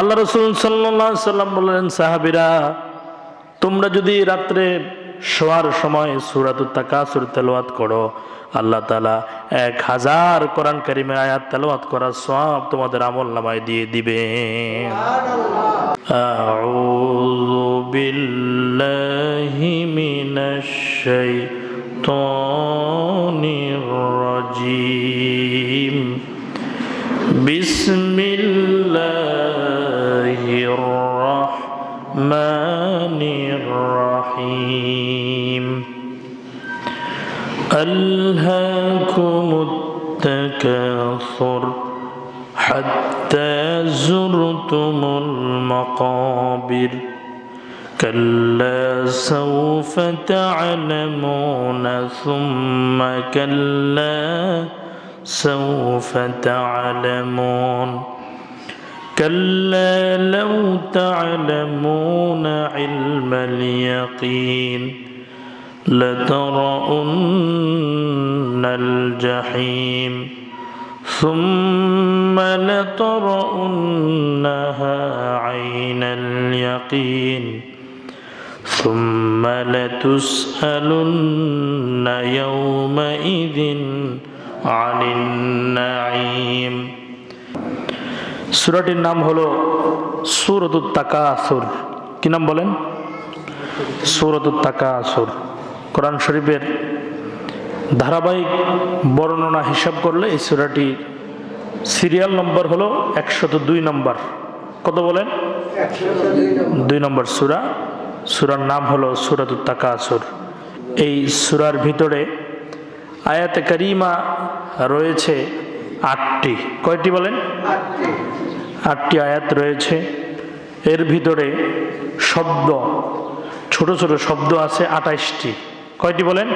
আল্লাহ রাসূল সাল্লাল্লাহু আলাইহি সাল্লাম বললেন, সাহাবীরা তোমরা যদি রাত্রে শোয়ার সময় সূরাতুত তাকাসুর তেলাওয়াত করো, আল্লাহ তাআলা 1000 কোরআন কারীমের আয়াত তেলাওয়াত করার সওয়াব তোমাদের আমলনামায় দিয়ে দিবেন। আউযু বিল্লাহি মিনাশ শাইতানির রাজীম। বিসমিল্লাহির রাহমানির রাহিম। আলহাকুমুত তাকাসুর হাত্তা যুরতুমুল মাকাবির। كلا سوف تعلمون ثم كلا سوف تعلمون كلا لو تعلمون علم اليقين لترؤن الجحيم ثم لترؤنها عين اليقين ثم لتسألن يومئذ عن النعيم। সূরাটির নাম হলো সূরাতুত তাকাসুর। কি নাম বলেন? সূরাতুত তাকাসুর। কোরআন শরীফের ধারাবাহিক বর্ণনা হিসাব করলে এই সূরাটির সিরিয়াল নম্বর হলো 102 নম্বর। কত বলেন? 2 নম্বর সূরা। সূরার নাম হলো সূরাতুত তাকাসুর। এই সূরার ভিতরে আয়াতে কারিমা রয়েছে 8টি। কয়টি বলেন? 8টি আয়াত রয়েছে। এর ভিতরে শব্দ, ছোট ছোট শব্দ আছে 28টি। কয়টি বলেন?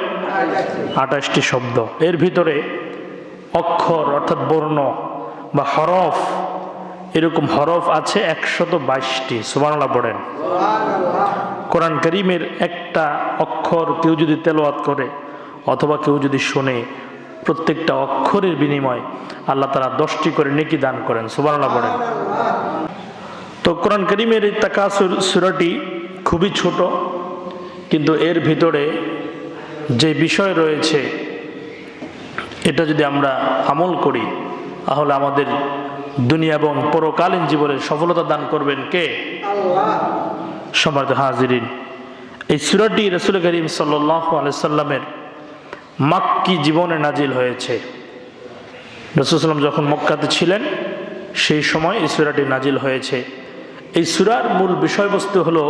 28টি শব্দ। এর ভিতরে অক্ষর অর্থাৎ বর্ণ বা হরফ, এরকম হরফ আছে 122টি। সুবহানাল্লাহ পড়েন। কোরআন কারীমের একটা অক্ষর কেউ যদি তেলাওয়াত করে অথবা কেউ যদি শোনে, প্রত্যেকটা অক্ষরের বিনিময় আল্লাহ তাআলা 10টি করে নেকি দান করেন। সুবহানাল্লাহ পড়েন। তো কোরআন কারীমের এই তাকাসুর সূরাটি খুবই ছোট, কিন্তু এর ভিতরে যে বিষয় রয়েছে এটা যদি আমরা আমল করি তাহলে আমাদের দুনিয়া এবং পরকালীন জীবনের সফলতা দান করবেন কে? আল্লাহ। সম্মানিত হাজিরিন, এই সূরাটি রাসূল করিম সাল্লাল্লাহু আলাইহি সাল্লামের মাক্কি জীবনে নাজিল হয়েছে। রাসূল সাল্লাম যখন মক্কাতে ছিলেন সেই সময় এই সূরাটি নাজিল হয়েছে। এই সূরার মূল বিষয়বস্তু হলো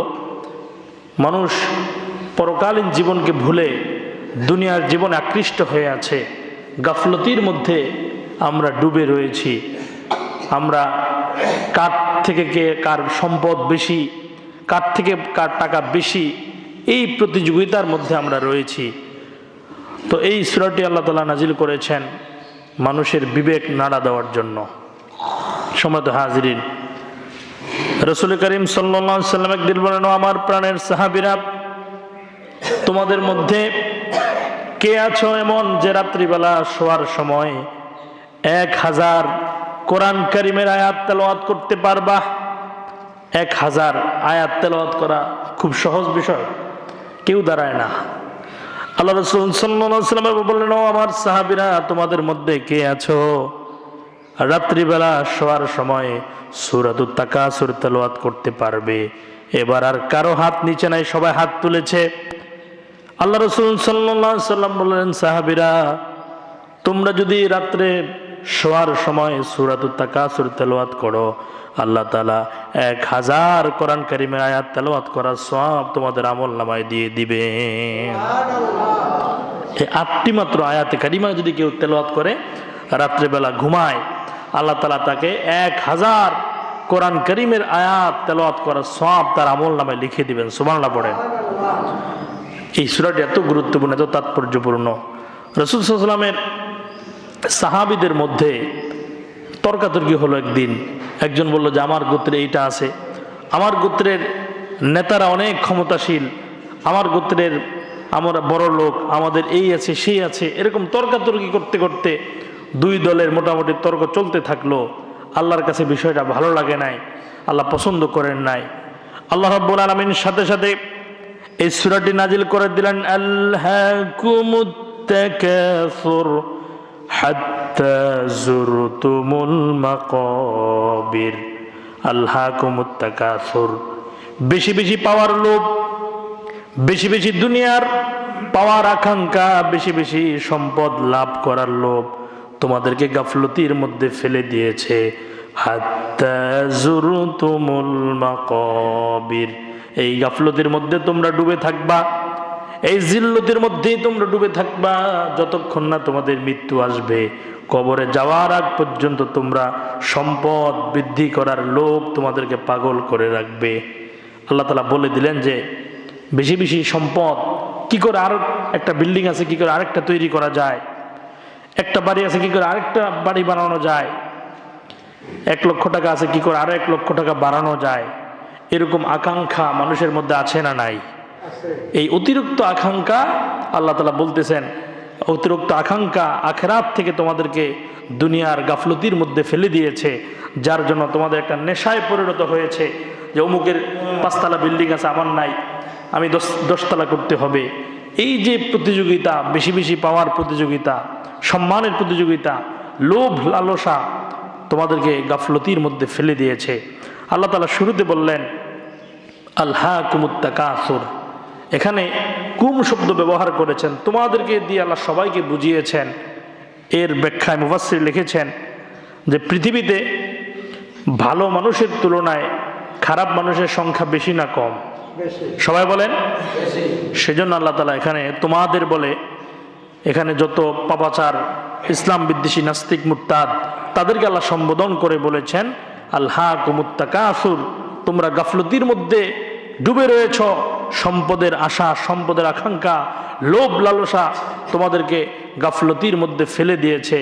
মানুষ পরকালীন জীবনকে ভুলে দুনিয়ার জীবনে আকৃষ্ট হয়ে আছে। গাফলতির মধ্যে আমরা ডুবে রয়েছি। আমরা কার থেকে কে কার সম্পদ বেশি, কার থেকে কার টাকা বেশি, এই প্রতিযোগিতার মধ্যে আমরা রয়েছি। তো এই সূরাটি আল্লাহ তাআলা নাজিল করেছেন মানুষের বিবেক নাড়া দেওয়ার জন্য। সম্মানিত হাজিরিন, রাসূল করিম সাল্লাল্লাহু আলাইহি ওয়াসাল্লাম একদিন বলেন, আমার প্রাণের সাহাবীরা, তোমাদের মধ্যে কে আছো এমন যে রাত্রিবেলা শোয়ার সময় 1000 কোরআন কারীমের আয়াত তেলাওয়াত করতে পারবা? 1000 আয়াত তেলাওয়াত করা খুব সহজ বিষয়, কেউ দাঁড়ায় না। আল্লাহ রাসূল সাল্লাল্লাহু আলাইহি ওয়াসাল্লাম বললেন, ও আমার সাহাবীরা, তোমাদের মধ্যে কে আছো রাত্রিবেলা শোয়ার সময় সূরাতুত তাকাসুর তেলাওয়াত করতে পারবে? এবার আর কারো হাত নিচে নাই, সবাই হাত তুলেছে। আল্লাহ রাসূল সাল্লাল্লাহু আলাইহি ওয়াসাল্লাম বললেন, সাহাবীরা তোমরা যদি রাত্রে শোয়ার সময় সূরাতুত তাকাসুর তেলাওয়াত করো, আল্লাহ তাআলা 1000 কোরআন কারীমের আয়াত তেলাওয়াত করার সওয়াব তোমাদের আমলনামায় দিয়ে দিবেন। এই 8টি মাত্র আয়াতে কারিমা যদি কেউ তেলাওয়াত করে রাত্রেবেলা ঘুমায়, আল্লাহ তাআলা তাকে 1000 কোরআন কারীমের আয়াত তেলাওয়াত করার সওয়াব তার আমলনামায় লিখে দিবেন। সুবহানাল্লাহ পড়েন। এই সূরাটি এত গুরুত্বপূর্ণ, এত তাৎপর্যপূর্ণ। রাসূল সাল্লাল্লাহু আলাইহি ওয়াসাল্লামের সাহাবীদের মধ্যে তর্কাতর্কি হলো। একজন বলল যে আমার গোত্রে এইটা আছে, আমার গোত্রের নেতারা অনেক ক্ষমতাশীল, আমার গোত্রের আমরা বড় লোক, আমাদের এই আছে সেই আছে। এরকম তর্কাতর্কি করতে করতে দুই দলের মোটামুটি তর্ক চলতে থাকলো। আল্লাহর কাছে বিষয়টা ভালো লাগে নাই, আল্লাহ পছন্দ করেন নাই। আল্লাহ রাব্বুল আলামিন সাথে সাথে এই সূরাটি নাজিল করে দিলেন, আলহাকুমুত তাকাসুর হাত্তা যুরতুমুল মাকাবির। আলহাকুমুত তাকাসুর, বেশি বেশি পাওয়ার লোভ, বেশি বেশি দুনিয়ার পাওয়ার আকাঙ্ক্ষা, বেশি বেশি সম্পদ লাভ করার লোভ তোমাদেরকে গাফলতির মধ্যে ফেলে দিয়েছে। হাত্তা যুরতুমুল মাকাবির, এই গাফলতির মধ্যে তোমরা ডুবে থাকবা, এই জিল্লতির মধ্যেই তোমরা ডুবে থাকবা যতক্ষণ না তোমাদের মৃত্যু আসবে। কবরে যাওয়ার আগ পর্যন্ত তোমরা সম্পদ বৃদ্ধি করার লোভ তোমাদেরকে পাগল করে রাখবে। আল্লাহ তাআলা বলে দিলেন যে বেশি বেশি সম্পদ কি করে, আর একটা বিল্ডিং আছে কি করে আরেকটা তৈরি করা যায়, একটা বাড়ি আছে কি করে আরেকটা বাড়ি বানানো যায়, 1 লক্ষ টাকা আছে কি করে আরো 1 লক্ষ টাকা বাড়ানো যায়, এরকম আকাঙ্ক্ষা মানুষের মধ্যে আছে না নাই? এই অতিরিক্ত আকাঙ্ক্ষা, আল্লাহ তাআলা বলতেছেন অতিরিক্ত আকাঙ্ক্ষা আখিরাত থেকে তোমাদেরকে দুনিয়ার গাফলতির মধ্যে ফেলে দিয়েছে, যার জন্য তোমাদের একটা নেশায় পরিণত হয়েছে যে অমুকের 5 তলা বিল্ডিং আছে আমার নাই, আমি 10 তলা করতে হবে। এই যে প্রতিযোগিতা, বেশি বেশি পাওয়ার প্রতিযোগিতা, সম্মানের প্রতিযোগিতা, লোভ লালসা তোমাদেরকে গাফলতির মধ্যে ফেলে দিয়েছে। আল্লাহ তাআলা শুরুতে বললেন আলহাকুমুত তাকাসুর, এখানে কুম শব্দ ব্যবহার করেছেন, তোমাদেরকে দিয়ে আল্লাহ সবাইকে বুঝিয়েছেন। এর ব্যাখ্যায় মুফাসসির লিখেছেন যে পৃথিবীতে ভালো মানুষের তুলনায় খারাপ মানুষের সংখ্যা বেশি না কম? সবাই বলেন। সেজন্য আল্লাহ তাআলা এখানে তোমাদের বলে, এখানে যত পাপাচার, ইসলাম বিদ্বেষী, নাস্তিক, মুরতাদ, তাদেরকে আল্লাহ সম্বোধন করে বলেছেন আলহাকুমুত তাকাসুর, তোমরা গাফলতির মধ্যে ডুবে রয়েছ, সম্পদের আশা, সম্পদের আকাঙ্ক্ষা, লোভ লালসা তোমাদেরকে গাফলতির মধ্যে ফেলে দিয়েছে।